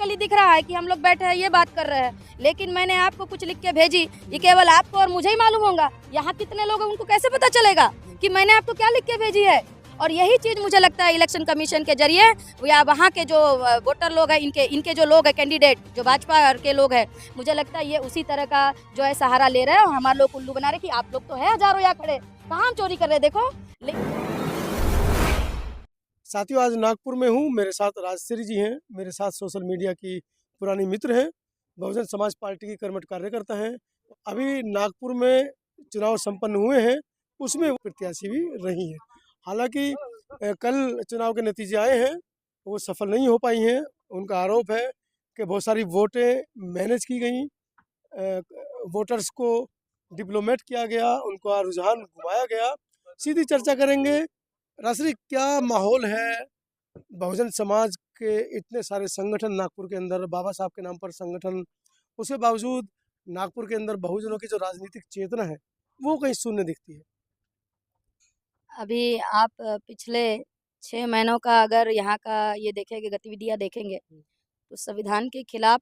Practically दिख रहा है कि हम लोग बैठे हैं ये बात कर रहे हैं, लेकिन मैंने आपको कुछ लिख के भेजी, ये केवल आपको और मुझे ही मालूम होगा। यहाँ कितने लोग हैं उनको कैसे पता चलेगा कि मैंने आपको क्या लिख के भेजी है। और यही चीज़ मुझे लगता है इलेक्शन कमीशन के जरिए या वहाँ के जो वोटर लोग हैं, इनके जो लोग हैं, कैंडिडेट जो भाजपा के लोग हैं, मुझे लगता है ये उसी तरह का जो है सहारा ले रहे हैं और हमारे लोग उल्लू बना रहे कि आप लोग तो है हजारों यहाँ खड़े, कहाँ हम चोरी कर रहे हैं देखो। साथियों, आज नागपुर में हूँ। मेरे साथ राजश्री जी हैं, मेरे साथ सोशल मीडिया की पुरानी मित्र हैं, बहुजन समाज पार्टी की कर्मठ कार्यकर्ता हैं। अभी नागपुर में चुनाव संपन्न हुए हैं, उसमें वो प्रत्याशी भी रही हैं। हालांकि कल चुनाव के नतीजे आए हैं, वो सफल नहीं हो पाई हैं। उनका आरोप है कि बहुत सारी वोटें मैनेज की गई, वोटर्स को डिप्लोमेट किया गया, उनका रुझान घुमाया गया। सीधी चर्चा करेंगे। राजश्री, क्या माहौल है? बहुजन समाज के इतने सारे संगठन नागपुर के अंदर, बाबा साहब के नाम पर संगठन, उसके बावजूद नागपुर के अंदर बहुजनों की जो राजनीतिक चेतना है वो कहीं शून्य दिखती है। अभी आप पिछले 6 महीनों का अगर यहाँ का ये देखेंगे, गतिविधियाँ देखेंगे, तो संविधान के खिलाफ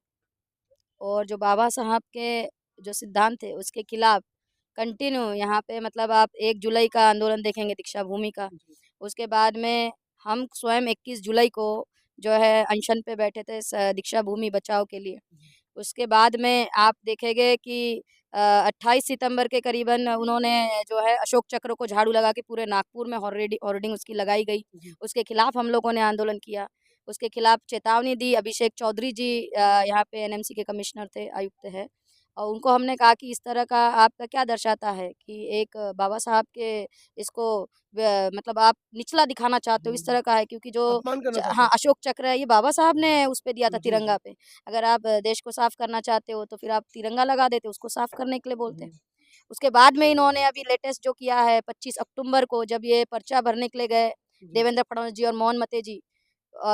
और जो बाबा साहब के जो सिद्धांत थे उसके खिलाफ कंटिन्यू यहाँ पे, मतलब आप 1 जुलाई का आंदोलन देखेंगे दीक्षा भूमि का। उसके बाद में हम स्वयं 21 जुलाई को जो है अनशन पे बैठे थे दीक्षा भूमि बचाओ के लिए। उसके बाद में आप देखेंगे कि 28 सितंबर के करीबन उन्होंने जो है अशोक चक्र को झाड़ू लगा के पूरे नागपुर में होर्डिंग उसकी लगाई गई। उसके खिलाफ हम लोगों ने आंदोलन किया। उसके खिलाफ चेतावनी दी। अभिषेक चौधरी जी यहाँ पे एनएमसी के कमिश्नर थे, आयुक्त है, और उनको हमने कहा कि इस तरह का आपका क्या दर्शाता है कि एक बाबा साहब के इसको मतलब आप निचला दिखाना चाहते हो, इस तरह का है, क्योंकि जो अपमान करना चाहते हाँ हैं। अशोक चक्र है ये बाबा साहब ने उस पे दिया था जी, तिरंगा जी। पे। अगर आप देश को साफ करना चाहते हो तो फिर आप तिरंगा लगा देते, उसको साफ करने के लिए बोलते हैं। उसके बाद में इन्होंने अभी लेटेस्ट जो किया है 25 अक्टूबर को जब ये पर्चा भरने के लिए गए, देवेंद्र फडणवीस जी और मोहन मते जी,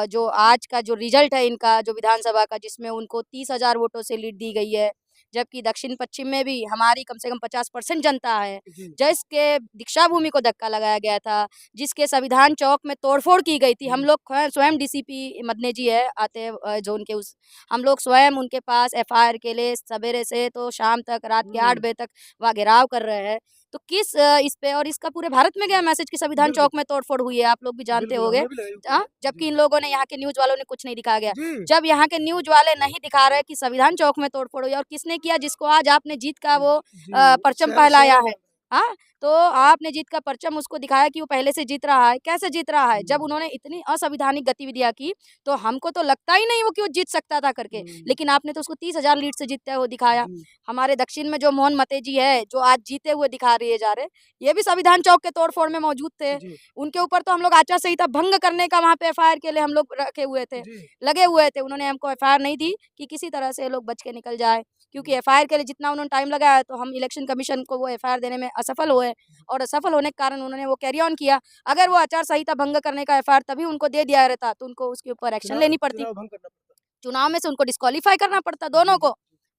जो आज का जो रिजल्ट है इनका जो विधानसभा का, जिसमें उनको 30,000 वोटों से लीड दी गई है, जबकि दक्षिण पश्चिम में भी हमारी कम से कम 50% जनता है, जिसके दीक्षा भूमि को धक्का लगाया गया था, जिसके संविधान चौक में तोड़फोड़ की गई थी। हम लोग स्वयं डीसीपी मदने जी है आते हैं जोन के, उस हम लोग स्वयं उनके पास एफआईआर के लिए सवेरे से तो शाम तक, रात के 8 बजे तक वहाँ घेराव कर रहे हैं। तो किस इस पे, और इसका पूरे भारत में गया मैसेज कि संविधान बिल्कुल, चौक में तोड़फोड़ हुई है, आप लोग भी जानते बिल्कुल, होंगे। हमने भी लगाई हुई है। जबकि इन लोगों ने, यहाँ के न्यूज़ वालों ने कुछ नहीं दिखाया गया। जी, जब यहाँ के न्यूज़ वाले नहीं दिखा रहे कि संविधान चौक में तोड़फोड़ हुई, और किसने किया, जिसको आज आपने जीत का वो जी, परचम शहर शहर फहराया है। हाँ, तो आपने जीत का परचम उसको दिखाया कि वो पहले से जीत रहा है। कैसे जीत रहा है? जब उन्होंने इतनी असंवैधानिक गतिविधियाँ की, तो हमको तो लगता ही नहीं वो कि वो जीत सकता था करके। लेकिन आपने तो उसको 30,000 लीड से जीतते हुए दिखाया। जी, हमारे दक्षिण में जो मोहन मते जी है, जो आज जीते हुए दिखा रहे जा रहे, ये भी संविधान चौक के तोड़-फोड़ में मौजूद थे। जी, उनके ऊपर तो हम लोग आचार संहिता भंग करने का वहाँ पे एफआईआर के लिए हम लोग रखे हुए थे, जी। लगे हुए थे। उन्होंने हमको एफआईआर नहीं दी कि किसी तरह से ये लोग बच के निकल जाए, क्योंकि एफआईआर के लिए जितना उन्होंने टाइम लगाया तो हम इलेक्शन कमीशन को वो एफआईआर देने में असफल हुए, और असफल होने के कारण उन्होंने वो कैरी ऑन किया। अगर वो आचार संहिता भंग करने का एफआईआर तभी उनको दे दिया रहता तो उनको उसके ऊपर एक्शन लेनी पड़ती, चुनाव भंग करना पड़ता। चुनाव में से उनको डिस्क्वालीफाई करना पड़ता, जी, जी।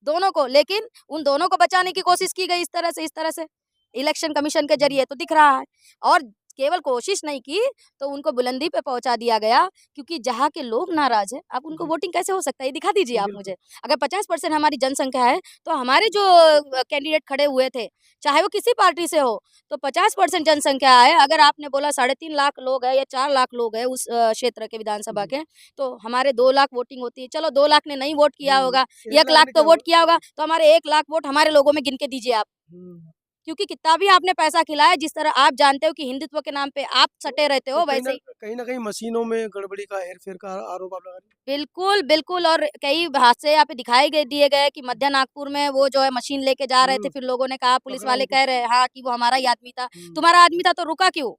दोनों को। लेकिन उन दोनों को बचाने की कोशिश की गई इस तरह से इलेक्शन कमीशन के जरिए, तो दिख रहा है। और केवल कोशिश नहीं की तो उनको बुलंदी पे पहुंचा दिया गया, क्योंकि जहाँ के लोग नाराज हैं, आप उनको जी, वोटिंग कैसे हो सकता है, ये दिखा दीजिए आप बिल्कुल। मुझे। अगर 50% हमारी जनसंख्या है, तो हमारे जो कैंडिडेट खड़े हुए थे, चाहे वो किसी पार्टी से हो, तो 50% जनसंख्या है। अगर आपने बोला 3.5 लाख लोग हैं या 4 लाख लोग हैं उस क्षेत्र के विधानसभा जी, के, तो हमारे 2 लाख वोटिंग होती है। चलो 2 लाख ने नहीं वोट किया हुँ, होगा, 1 1 लाख लाख ने तो क्या वोट हुआ? किया होगा, तो हमारे 1 लाख वोट हमारे लोगों में गिन के दीजिए आप। हुँ। क्योंकि कितना भी आपने पैसा खिलाया, जिस तरह आप जानते हो कि हिंदुत्व के नाम पे आप सटे रहते तो हो, वैसे ही कहीं न कहीं मशीनों में गड़बड़ी का, हेर-फेर का आरोप आप लगा रही हैं? बिल्कुल, बिल्कुल। और कई हादसे यहाँ पे दिखाए गए दिए गए कि मध्य नागपुर में वो जो है मशीन लेके जा रहे थे, हुँ, फिर लोगों ने कहा, पुलिस पकड़ा वाले उनको। कह रहे हैं हाँ कि वो हमारा ही आदमी था। हुँ, तुम्हारा आदमी था तो रुका क्यों?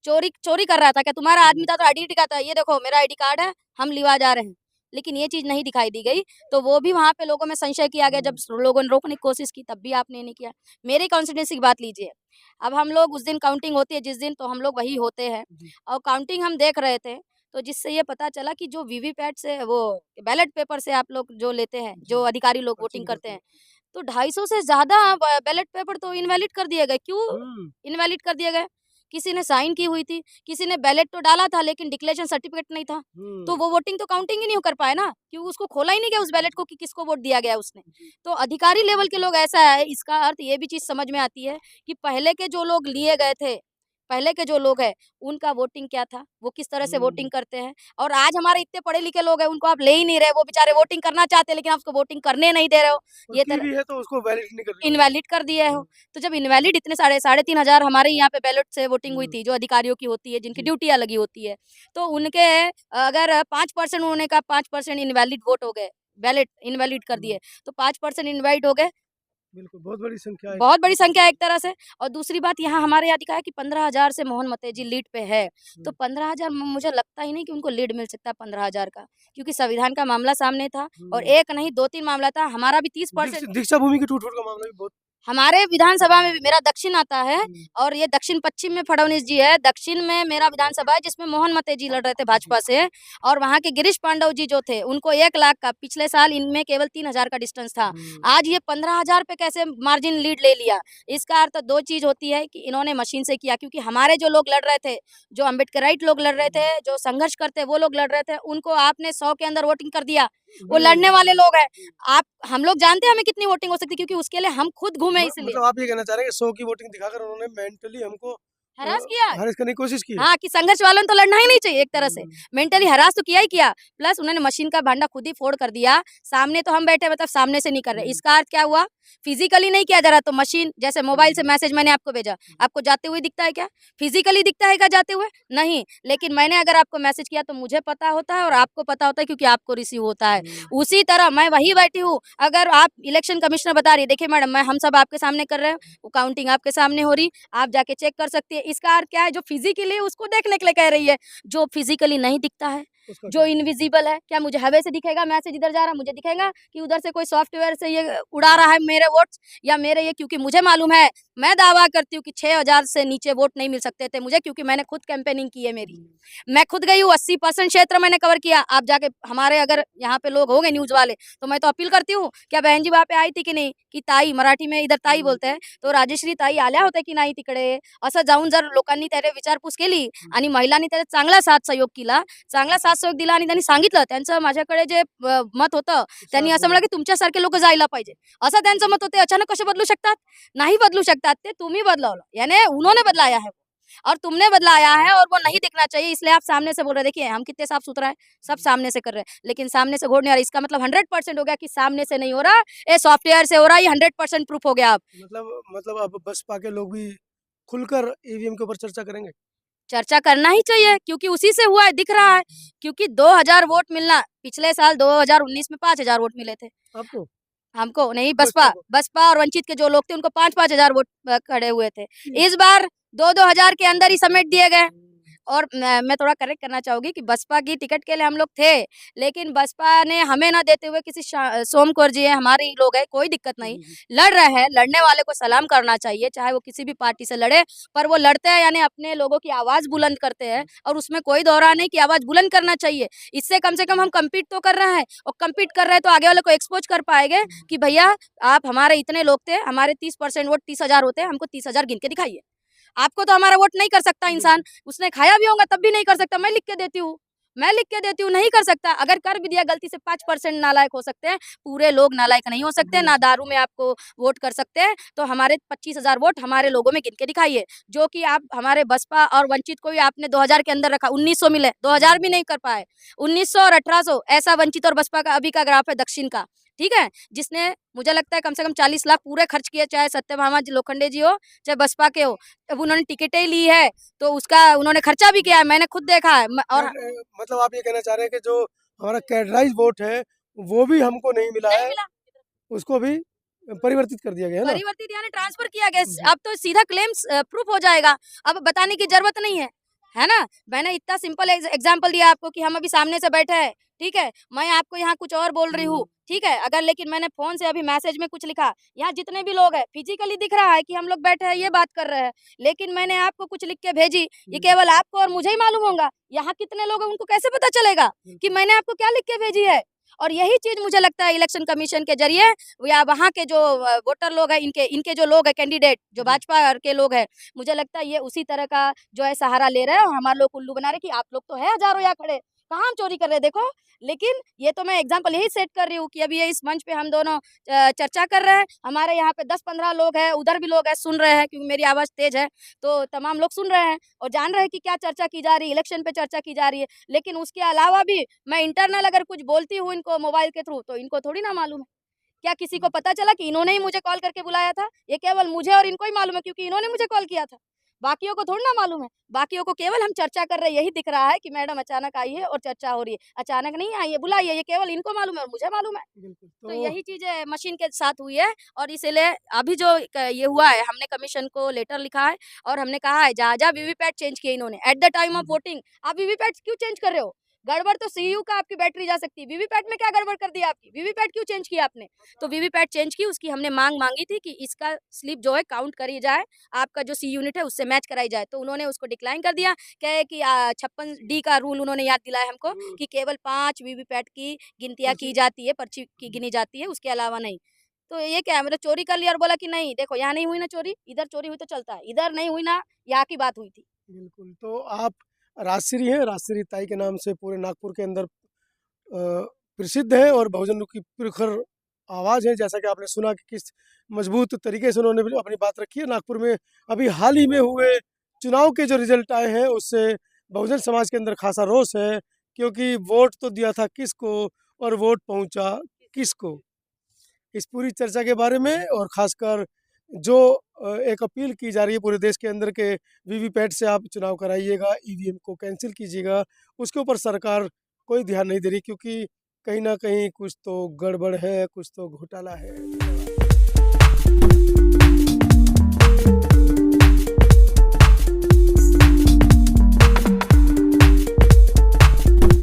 चोरी चोरी कर रहा था क्या? तुम्हारा आदमी हुँ, था तो आईडेंटिटी दिखाता, ये देखो मेरा आईडी कार्ड है, हम लिवा जा रहे हैं। लेकिन ये चीज़ नहीं दिखाई दी गई, तो वो भी वहाँ पे लोगों में संशय किया गया। जब हुँ, लोगों ने रोकने की कोशिश की तब भी आपने नहीं किया। मेरी कॉन्स्टिट्यूंसी की बात लीजिए, अब हम लोग उस दिन काउंटिंग होती है जिस दिन, तो हम लोग वही होते हैं, जी, और काउंटिंग हम देख रहे थे, तो जिससे ये पता चला कि जो वीवीपैट से वो बैलेट पेपर से आप लोग जो लेते हैं, जो जी, अधिकारी लोग पर्ची वोटिंग करते निकलती है। हैं, तो 250 से ज़्यादा बैलेट पेपर तो इनवैलिड कर दिए गए। क्यों हुँ, इनवैलिड कर दिए गए? किसी ने साइन की हुई थी, किसी ने बैलेट तो डाला था लेकिन डिक्लेरेशन सर्टिफिकेट नहीं था, तो वो वोटिंग तो काउंटिंग ही नहीं कर पाए ना, क्योंकि उसको खोला ही नहीं गया उस बैलेट को कि किसको वोट दिया गया उसने। तो अधिकारी लेवल के लोग ऐसा है, इसका अर्थ ये भी चीज़ समझ में आती है कि पहले के जो लोग लिए गए थे, पहले के जो लोग हैं, उनका वोटिंग क्या था, वो किस तरह से वोटिंग करते हैं, और आज हमारे इतने पढ़े-लिखे लोग हैं, उनको आप ले ही नहीं रहे, वो बेचारे वोटिंग करना चाहते हैं, लेकिन आप उसको वोटिंग करने नहीं दे रहे हो। और ये की तरह भी है तो उसको वैलिड नहीं कर रही हो। इनवैलिड कर दिए हो। तो जब इनवैलिड इतने साढ़े 3,000 हमारे यहाँ पे बैलेट से वोटिंग हुई थी, जो अधिकारियों की होती है, जिनकी जी। ड्यूटियाँ लगी होती है, तो उनके अगर 5% उन्होंने कहा 5% इनवैलिड वोट हो गए, बैलेट इनवैलिड कर दिए, तो 5% इनवैलिड हो गए, बिल्कुल, बहुत बड़ी संख्या है। बहुत बड़ी संख्या है एक तरह से। और दूसरी बात यहाँ हमारे यहाँ दिखा है कि 15,000 से मोहन मतेजी लीड पे है, तो 15,000 मुझे लगता ही नहीं कि उनको लीड मिल सकता है 15,000 का, क्योंकि संविधान का मामला सामने था और एक नहीं 2-3 मामला था, हमारा भी 30% दीक्षा भूमि की टूट-फूट का मामला भी बहुत। हमारे विधानसभा में भी मेरा दक्षिण आता है और ये दक्षिण पश्चिम में फडणवीस जी है, दक्षिण में मेरा विधानसभा है जिसमें मोहन मतेजी लड़ रहे थे भाजपा से, और वहाँ के गिरीश पांडव जी जो थे उनको 1 लाख का, पिछले साल इनमें केवल 3,000 का डिस्टेंस था, आज ये 15,000 पे कैसे मार्जिन लीड ले लिया। इसका अर्थ 2 चीज होती है कि इन्होंने मशीन से किया, क्योंकि हमारे जो लोग लड़ रहे थे, जो अम्बेडकराइट लोग लड़ रहे थे, जो संघर्ष करते वो लोग लड़ रहे थे, उनको आपने 100 के अंदर वोटिंग कर दिया, वो लड़ने वाले लोग हैं। आप हम लोग जानते हैं हमें कितनी वोटिंग हो सकती है, क्योंकि उसके लिए हम खुद घूमे इसलिए। मतलब आप ये कहना चाह रहे हैं कि 100 की वोटिंग दिखाकर उन्होंने मेंटली हमको हरास किया। हरास करने की कोशिश की है। हाँ, कि संघर्ष वालों ने तो लड़ना ही नहीं चाहिए एक तरह से। मेंटली हरास तो किया ही किया, प्लस उन्होंने मशीन का भांडा खुद ही फोड़ कर दिया। सामने तो हम बैठे, मतलब सामने से नहीं कर रहे। इसका अर्थ क्या हुआ? फिजिकली नहीं किया जा रहा, तो मशीन जैसे मोबाइल से मैसेज मैंने आपको भेजा, आपको जाते हुए दिखता है क्या? फिजिकली दिखता है क्या जाते हुए? नहीं। लेकिन मैंने अगर आपको मैसेज किया तो मुझे पता होता है और आपको पता होता है, क्योंकि आपको रिसीव होता है। उसी तरह मैं वहीं बैठी हूँ, अगर आप इलेक्शन कमिश्नर बता रही है, देखिए मैडम मैं हम सब आपके सामने कर रहे हैं, वो काउंटिंग आपके सामने हो रही, आप जाके चेक कर सकती है। इसका अर्थ क्या है? जो फिजिकली उसको देखने के लिए कह रही है, जो फिजिकली नहीं दिखता है, जो इनविजिबल है, क्या मुझे हवा से दिखेगा मैसेज इधर जा रहा, मुझे दिखेगा कि उधर से कोई सॉफ्टवेयर से ये उड़ा रहा है मेरे वोट्स, या मेरे ये, क्योंकि मुझे मालूम है, मैं दावा करती हूँ कि 6,000 से नीचे वोट नहीं मिल सकते थे मुझे, क्योंकि मैंने खुद कैंपेनिंग की है मेरी। मैं खुद गई हूँ, 80% क्षेत्र मैंने कवर किया। आप जाके हमारे अगर यहाँ पे लोग होंगे न्यूज वाले, तो मैं तो अपील करती हूँ, क्या बहन जी वहाँ पे आई थी कि नहीं, कि ताई, मराठी में इधर ताई बोलते हैं, तो राजश्री ताई आल्या होत्या की नाही तिकडे, असं जाऊन जर लोकांनी त्याने विचारपूस केली आणि महिलांनी त्याला चांगला साथ सहयोग केला, चांगला साथ सहयोग दिला आणि त्यांनी सांगितलं, त्यांचं माझ्याकडे जे मत होतं, त्यांनी असं म्हणलं की तुमच्यासारखे लोक जायला पाहिजे, असं त्यांचं मत होते। अचानक कसे बदलू शकतात? नहीं बदलू शकतात, ते तुम्ही बदलवलं, यानी उन्होंने बदलाया है और तुमने बदलाया है, और वो नहीं दिखना चाहिए, इसलिए आप सामने से बोल रहे। देखिए हम कितने साफ सुथरा है, सब सामने से कर रहे हैं, लेकिन सामने से घोड़ नहीं आ रहा। इसका मतलब 100% हो गया कि सामने से नहीं हो रहा, ये सॉफ्टवेयर से हो रहा है, ये 100% प्रूफ हो गया। अब मतलब अब बसपा के लोग भी खुलकर ईवीएम के ऊपर चर्चा करेंगे। चर्चा करना ही चाहिए, क्योंकि उसी से हुआ है, दिख रहा है, क्योंकि 2,000 वोट मिलना, पिछले साल 2019 में 5,000 वोट मिले थे आपको? हमको, नहीं बसपा बसपा, को? बसपा और वंचित के जो लोग थे उनको 5-5 हजार वोट खड़े हुए थे। इस बार 2-2 हजार के अंदर ही समेट दिए गए। और मैं थोड़ा करेक्ट करना चाहूंगी कि बसपा की टिकट के लिए हम लोग थे, लेकिन बसपा ने हमें ना देते हुए किसी सोम कौर जी है, हमारे ही लोग हैं, कोई दिक्कत नहीं, लड़ रहे हैं, लड़ने वाले को सलाम करना चाहिए, चाहे वो किसी भी पार्टी से लड़े, पर वो लड़ते हैं यानी अपने लोगों की आवाज बुलंद करते हैं, और उसमें कोई दौरा नहीं कि आवाज बुलंद करना चाहिए। इससे कम से कम हम कम्पीट तो कर रहे हैं, और कम्पीट कर रहे हैं तो आगे वाले को एक्सपोज कर पाएंगे कि भैया आप हमारे इतने लोग थे, हमारे 30% वोट 30,000 होते हैं, हमको 30,000 गिन के दिखाइए। आपको तो हमारा वोट नहीं कर सकता इंसान, उसने खाया भी होगा तब भी नहीं कर सकता। मैं लिख के देती हूँ, मैं लिख के देती हूँ, नहीं कर सकता। अगर कर भी दिया गलती से 5% नालायक हो सकते हैं, पूरे लोग नालायक नहीं हो सकते, ना दारू में आपको वोट कर सकते हैं। तो हमारे 25,000 वोट हमारे लोगों में गिन के दिखाइए, जो कि आप हमारे बसपा और वंचित को भी आपने 2,000 के अंदर रखा, 1,900 मिले, 2,000 भी नहीं कर पाए, 1,900 और 1,800 ऐसा वंचित और बसपा का अभी का ग्राफ है दक्षिण का, ठीक है, जिसने मुझे लगता है कम से कम 40 लाख पूरे खर्च किए, चाहे सत्यभामा लोखंडे जी हो, चाहे बसपा के हो। अब उन्होंने टिकटें ली है तो उसका उन्होंने खर्चा भी किया है, मैंने खुद देखा है। और मतलब आप ये कहना चाह रहे हैं कि जो हमारा कैडराइज वोट है वो भी हमको नहीं मिला नहीं है, मिला, उसको भी परिवर्तित कर दिया गया है ना? परिवर्तित यानी ट्रांसफर किया गया। अब तो सीधा क्लेम्स प्रूफ हो जाएगा, अब बताने की जरूरत नहीं है ना। मैंने इतना सिंपल एग्जांपल दिया आपको कि हम अभी सामने से बैठे हैं, ठीक है, मैं आपको यहाँ कुछ और बोल रही हूँ, ठीक है, अगर लेकिन मैंने फोन से अभी मैसेज में कुछ लिखा, यहाँ जितने भी लोग हैं फिजिकली दिख रहा है कि हम लोग बैठे हैं, ये बात कर रहे हैं, लेकिन मैंने आपको कुछ लिख के भेजी, ये केवल आपको और मुझे ही मालूम होगा, यहाँ कितने लोग हैं उनको कैसे पता चलेगा कि मैंने आपको क्या लिख के भेजी है। और यही चीज़ मुझे लगता है इलेक्शन कमीशन के जरिए या वहाँ के जो वोटर लोग हैं, इनके जो लोग हैं कैंडिडेट जो भाजपा के लोग हैं, मुझे लगता है ये उसी तरह का जो है सहारा ले रहे हैं और हमारे लोग को उल्लू बना रहे हैं कि आप लोग तो है हज़ारों यहाँ खड़े, कहाँ हम चोरी कर रहे हैं देखो। लेकिन ये तो मैं एग्ज़ाम्पल यही सेट कर रही हूँ कि अभी ये इस मंच पे हम दोनों चर्चा कर रहे हैं, हमारे यहाँ पे 10-15 लोग हैं, उधर भी लोग हैं, सुन रहे हैं क्योंकि मेरी आवाज़ तेज़ है, तो तमाम लोग सुन रहे हैं और जान रहे हैं कि क्या चर्चा की जा रही है, इलेक्शन पे चर्चा की जा रही है। लेकिन उसके अलावा भी मैं इंटरनल अगर कुछ बोलती हूँ इनको मोबाइल के थ्रू, तो इनको थोड़ी ना मालूम है। क्या किसी को पता चला कि इन्होंने ही मुझे कॉल करके बुलाया था? ये केवल मुझे और इनको ही मालूम है क्योंकि इन्होंने मुझे कॉल किया था। बाकियों को थोड़ी ना मालूम है। बाकियों को केवल हम चर्चा कर रहे हैं, यही दिख रहा है कि मैडम अचानक आई है और चर्चा हो रही है। अचानक नहीं आई है, बुलाई है, ये केवल इनको मालूम है और मुझे मालूम है। बिल्कुल, तो तो यही चीज़ें मशीन के साथ हुई है और इसीलिए अभी जो ये हुआ है, हमने कमीशन को लेटर लिखा है और हमने कहा है जहाँ-जहाँ वीवीपैट चेंज किए इन्होंने at the time of voting, आप वीवीपैट क्यों चेंज कर रहे हो? गड़बड़ तो सीयू का आपकी बैटरी जा सकती है, वीवीपैट में क्या गड़बड़ कर दिया आपकी? वीवीपैट क्यों चेंज किया आपने? तो वीवीपैट चेंज की, उसकी हमने माँग माँगी थी कि इसका स्लिप जो है काउंट करी जाए, आपका जो सी यूनिट है उससे मैच कराई जाए। तो उन्होंने उसको डिक्लाइन कर दिया, कहे कि 56 डी का रूल उन्होंने याद दिलाया हमको कि केवल 5 वीवीपैट की गिनतियाँ की जाती है, पर्ची की गिनी जाती है, उसके अलावा नहीं। तो ये क्या है मतलब चोरी कर लिया और बोला कि नहीं देखो यहाँ नहीं हुई ना चोरी, इधर चोरी हुई तो चलता है, इधर नहीं हुई ना, यहाँ की बात हुई थी। बिल्कुल, तो आप राजश्री हैं, राजश्री ताई के नाम से पूरे नागपुर के अंदर प्रसिद्ध हैं और बहुजनों की प्रखर आवाज़ है, जैसा कि आपने सुना कि किस मजबूत तरीके से उन्होंने भी अपनी बात रखी है। नागपुर में अभी हाल ही में हुए चुनाव के जो रिजल्ट आए हैं, उससे बहुजन समाज के अंदर खासा रोष है, क्योंकि वोट तो दिया था किसको और वोट पहुंचा किसको। इस पूरी चर्चा के बारे में और खासकर जो एक अपील की जा रही है पूरे देश के अंदर के वीवीपैट से आप चुनाव कराइएगा, ईवीएम को कैंसिल कीजिएगा, उसके ऊपर सरकार कोई ध्यान नहीं दे रही, क्योंकि कहीं न कहीं कुछ तो गड़बड़ है, कुछ तो घोटाला है।